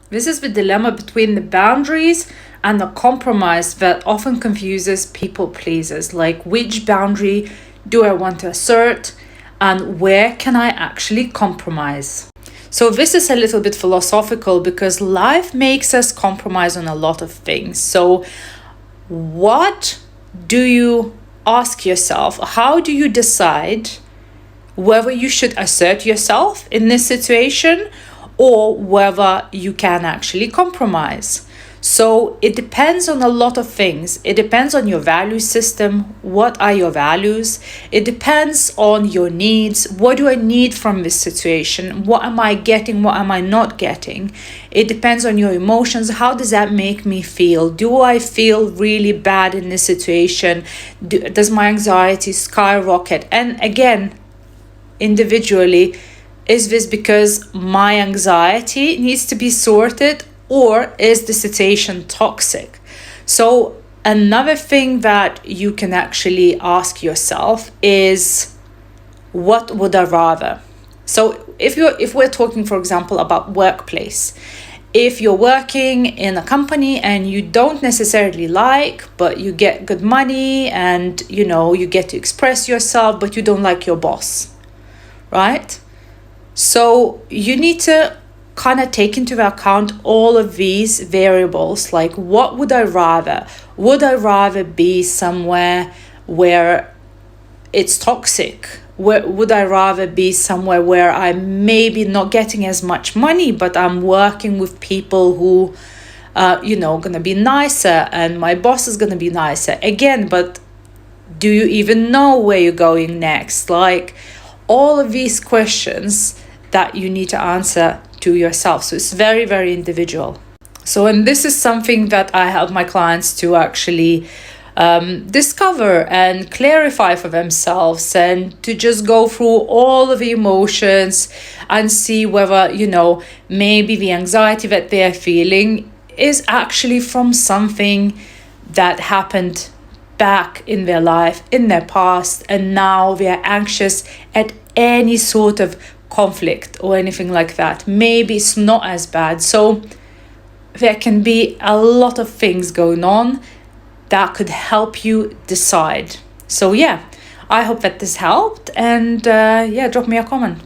This is the dilemma between the boundaries and the compromise that often confuses people pleasers. Like, which boundary do I want to assert and where can I actually compromise? So this is a little bit philosophical because life makes us compromise on a lot of things. So what do you ask yourself? How do you decide whether you should assert yourself in this situation or whether you can actually compromise? So it depends on a lot of things. It depends on your value system. What are your values? It depends on your needs. What do I need from this situation? What am I getting? What am I not getting? It depends on your emotions. How does that make me feel? Do I feel really bad in this situation? Does my anxiety skyrocket? And again, individually, is this because my anxiety needs to be sorted, or is the situation toxic? So another thing that you can actually ask yourself is, what would I rather? So if we're talking, for example, about workplace, if you're working in a company and you don't necessarily like, but you get good money and you get to express yourself, but you don't like your boss, right? So you need to kind of take into account all of these variables. Like, what would I rather? Would I rather be somewhere where it's toxic? Would I rather be somewhere where I'm maybe not getting as much money, but I'm working with people who, going to be nicer, and my boss is going to be nicer? Again, but do you even know where you're going next? Like, all of these questions that you need to answer to yourself. So it's very, very individual. So, and this is something that I help my clients to actually discover and clarify for themselves, and to just go through all of the emotions and see whether, maybe the anxiety that they're feeling is actually from something that happened back in their life, in their past, and now they're anxious at any sort of conflict or anything like that. Maybe it's not as bad. So there can be a lot of things going on that could help you decide. So yeah, I hope that this helped, and drop me a comment.